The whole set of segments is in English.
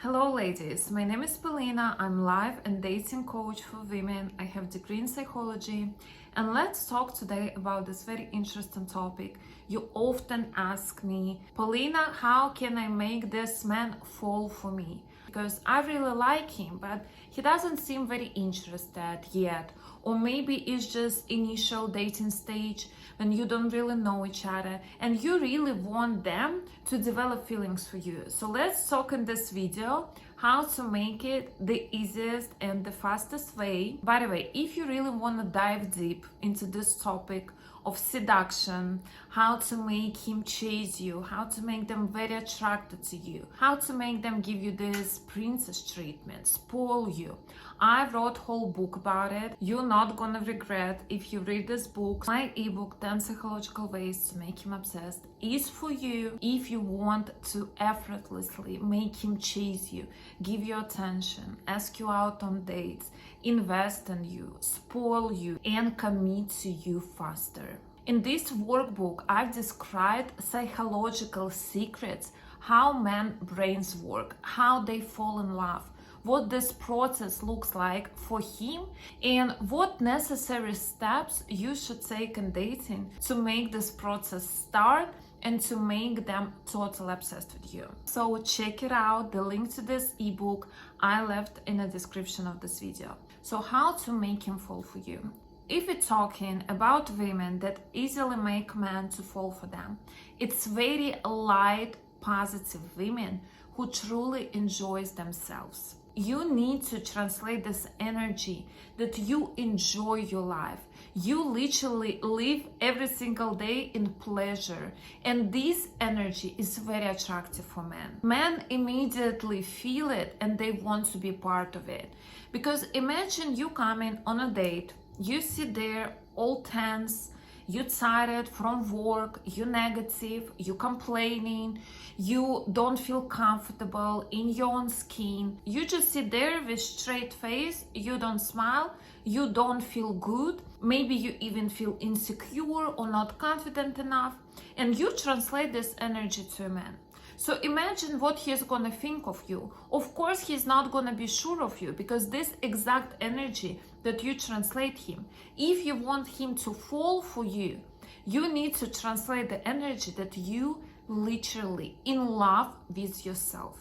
Hello ladies, my name is Polina. I'm life and dating coach for women. I have degree in psychology, and let's talk today about this very interesting topic. You often ask me, Polina, how can I make this man fall for me? Because I really like him, but he doesn't seem very interested yet. Or maybe it's just initial dating stage when you don't really know each other and you really want them to develop feelings for you. So let's talk in this video how to make it the easiest and the fastest way. By the way, if you really want to dive deep into this topic of seduction, how to make him chase you, how to make them very attracted to you, how to make them give you this princess treatment, spoil you. I wrote a whole book about it. You're not gonna regret if you read this book. My ebook, 10 Psychological Ways to Make Him Obsessed, is for you if you want to effortlessly make him chase you, give you attention, ask you out on dates, invest in you, spoil you, and commit to you faster. In this workbook, I've described psychological secrets, how men brains work, how they fall in love, what this process looks like for him, and what necessary steps you should take in dating to make this process start and to make them totally obsessed with you. So check it out. The link to this ebook I left in the description of this video. So how to make him fall for you. If we're talking about women that easily make men to fall for them, it's very light, positive women who truly enjoys themselves. You need to translate this energy that you enjoy your life. You literally live every single day in pleasure, and this energy is very attractive for men. Men immediately feel it and they want to be part of it. Because imagine you coming on a date, you sit there all tense, you're tired from work, you're negative, you're complaining, you don't feel comfortable in your own skin. You just sit there with straight face, you don't smile, you don't feel good. Maybe you even feel insecure or not confident enough. And you translate this energy to a man. So imagine what he's gonna think of you. Of course, he's not gonna be sure of you because this exact energy that you translate him. If you want him to fall for you, you need to translate the energy that you literally in love with yourself.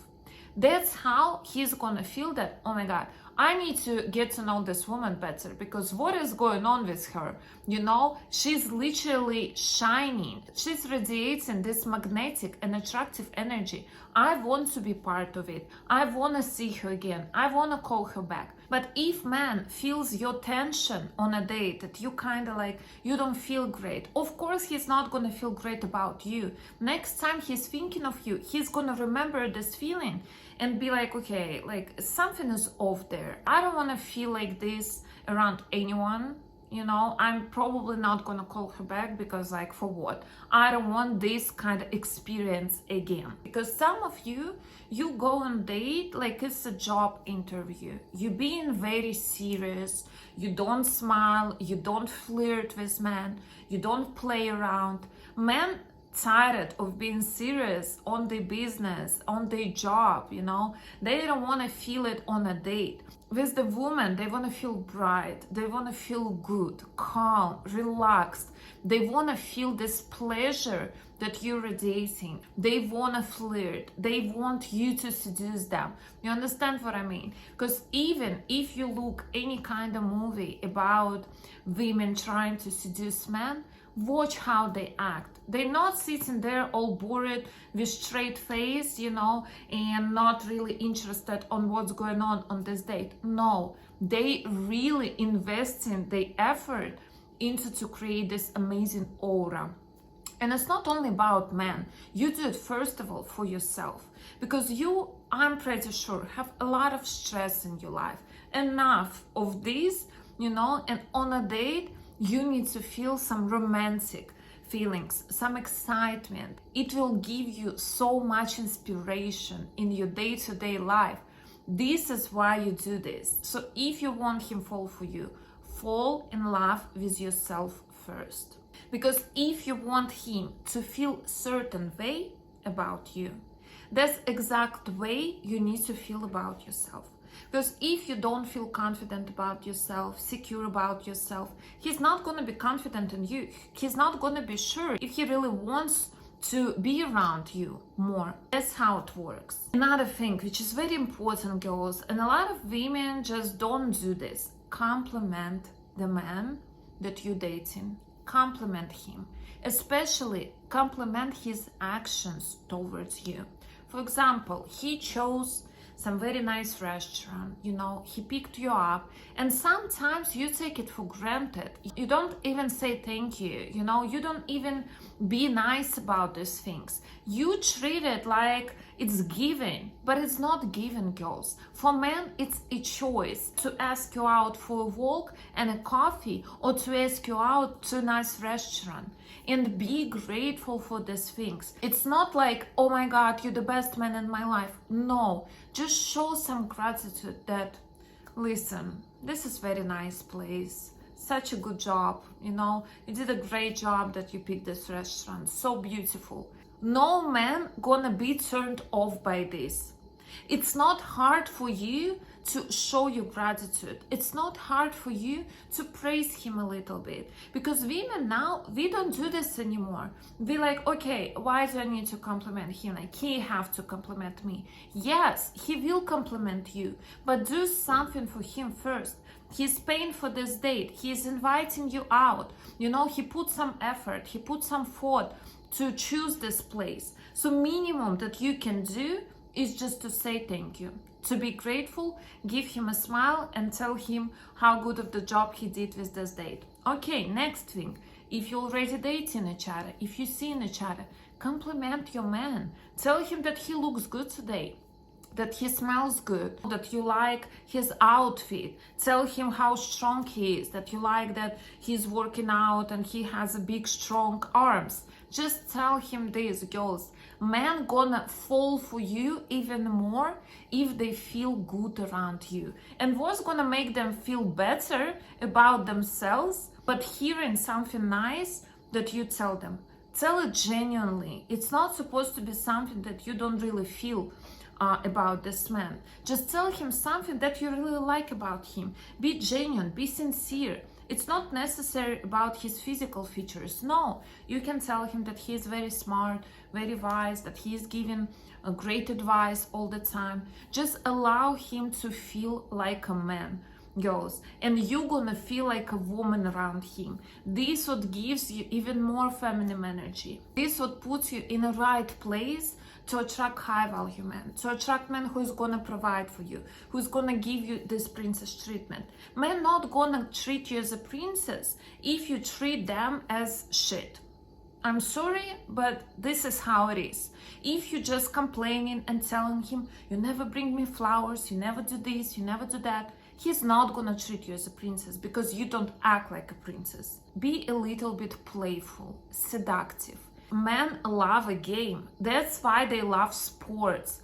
That's how he's gonna feel that, oh my God, I need to get to know this woman better because what is going on with her? You know, she's literally shining. She's radiating this magnetic and attractive energy. I want to be part of it. I want to see her again. I want to call her back. But if man feels your tension on a date that you kind of like, you don't feel great, of course he's not going to feel great about you. Next time he's thinking of you, he's going to remember this feeling and be like, okay, like something is off there. I don't want to feel like this around anyone. You know, I'm probably not gonna call her back because like for what? I don't want this kind of experience again. Because some of you go on date like it's a job interview. You're being very serious. You don't smile. You don't flirt with men. You don't play around. Men tired of being serious on their business, on their job, you know. They don't want to feel it on a date. With the woman, they want to feel bright, they want to feel good, calm, relaxed. They want to feel this pleasure that you're radiating. They want to flirt. They want you to seduce them. You understand what I mean? Because even if you look any kind of movie about women trying to seduce men, watch how they act. They're not sitting there all bored with straight face, you know, and not really interested on what's going on this date. No, they really investing their effort into to create this amazing aura. And it's not only about men. You do it first of all for yourself because you, I'm pretty sure, have a lot of stress in your life. Enough of this, you know, and on a date, you need to feel some romantic feelings, some excitement. It will give you so much inspiration in your day-to-day life. This is why you do this. So if you want him fall for you, fall in love with yourself first. Because if you want him to feel certain way about you, That's exact way you need to feel about yourself. Because if you don't feel confident about yourself, secure about yourself, he's not going to be confident in you. He's not going to be sure if he really wants to be around you more. That's how it works. Another thing which is very important, girls, and a lot of women just don't do this. Compliment the man that you're dating. Compliment him. Especially compliment his actions towards you. For example, he chose some very nice restaurant, he picked you up, and sometimes you take it for granted. You don't even say thank you, you don't even be nice about these things. You treat it like it's given, but it's not given, girls. For men, it's a choice to ask you out for a walk and a coffee, or to ask you out to a nice restaurant. And be grateful for these things. It's not like, oh my God, you're the best man in my life. No, just show some gratitude that, listen, this is very nice place. Such a good job, you did a great job that you picked this restaurant. So beautiful. No man gonna be turned off by this. It's not hard for you to show your gratitude. It's not hard for you to praise him a little bit. Because women now, we don't do this anymore. We're like, okay, why do I need to compliment him? Like, he have to compliment me. Yes, he will compliment you, but do something for him first. He's paying for this date. He's inviting you out. He put some effort. He put some thought to choose this place. So minimum that you can do is just to say thank you, to be grateful, give him a smile, and tell him how good of the job he did with this date. Okay, next thing, if you're already dating each other, if you see each other, compliment your man. Tell him that he looks good today, that he smells good, that you like his outfit. Tell him how strong he is, that you like that he's working out and he has a big strong arms. Just tell him this, girls. Men gonna fall for you even more if they feel good around you. And what's gonna make them feel better about themselves but hearing something nice that you tell them. Tell it genuinely. It's not supposed to be something that you don't really feel about this man. Just tell him something that you really like about him. Be genuine, be sincere. It's not necessary about his physical features. No, you can tell him that he is very smart, very wise, that he is giving a great advice all the time. Just allow him to feel like a man, girls, and you're gonna feel like a woman around him. This what gives you even more feminine energy. This what puts you in the right place to attract high value men, to attract men who is gonna provide for you, who's gonna give you this princess treatment. Men not gonna treat you as a princess if you treat them as shit. I'm sorry, but this is how it is. If you're just complaining and telling him, you never bring me flowers, you never do this, you never do that, he's not gonna treat you as a princess because you don't act like a princess. Be a little bit playful, seductive. Men love a game. That's why they love sports,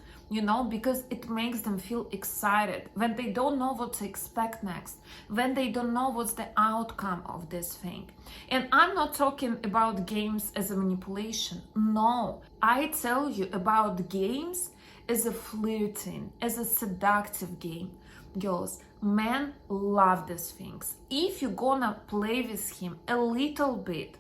because it makes them feel excited when they don't know what to expect next, when they don't know what's the outcome of this thing. And I'm not talking about games as a manipulation. No, I tell you about games as a flirting, as a seductive game. Girls, men love these things. If you're gonna play with him a little bit,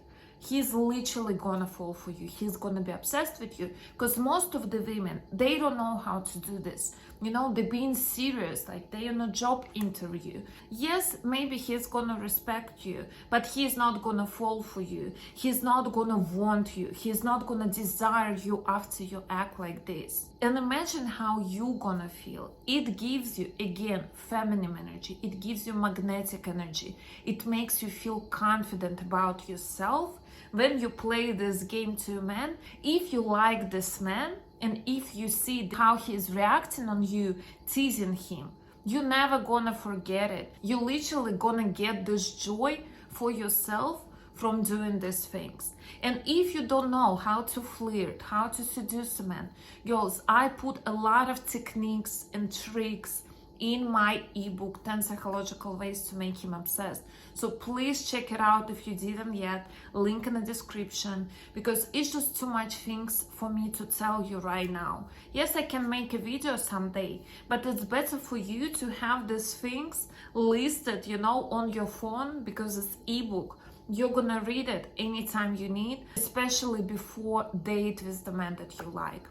he's literally gonna fall for you. He's gonna be obsessed with you, because most of the women, they don't know how to do this. They're being serious, like they're in a job interview. Yes, maybe he's gonna respect you, but he's not gonna fall for you. He's not gonna want you. He's not gonna desire you after you act like this. And imagine how you're gonna feel. It gives you, again, feminine energy. It gives you magnetic energy. It makes you feel confident about yourself. When you play this game to a man, if you like this man, and if you see how he is reacting on you, teasing him, you're never gonna forget it. You're literally gonna get this joy for yourself from doing these things. And if you don't know how to flirt, how to seduce a man, girls, I put a lot of techniques and tricks in my ebook 10 psychological ways to make him obsessed. So please check it out if you didn't yet. Link in the description, because it's just too much things for me to tell you right now. Yes, I can make a video someday, but it's better for you to have these things listed, on your phone, because it's ebook. You're gonna read it anytime you need, especially before date with the man that you like.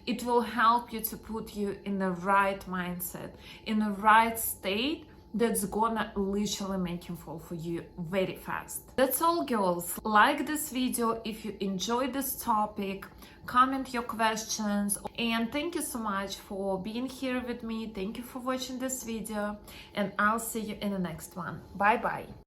It will help you to put you in the right mindset, in the right state that's gonna literally make him fall for you very fast. That's all, girls. Like this video if you enjoyed this topic, comment your questions, and thank you so much for being here with me. Thank you for watching this video, and I'll see you in the next one. Bye bye.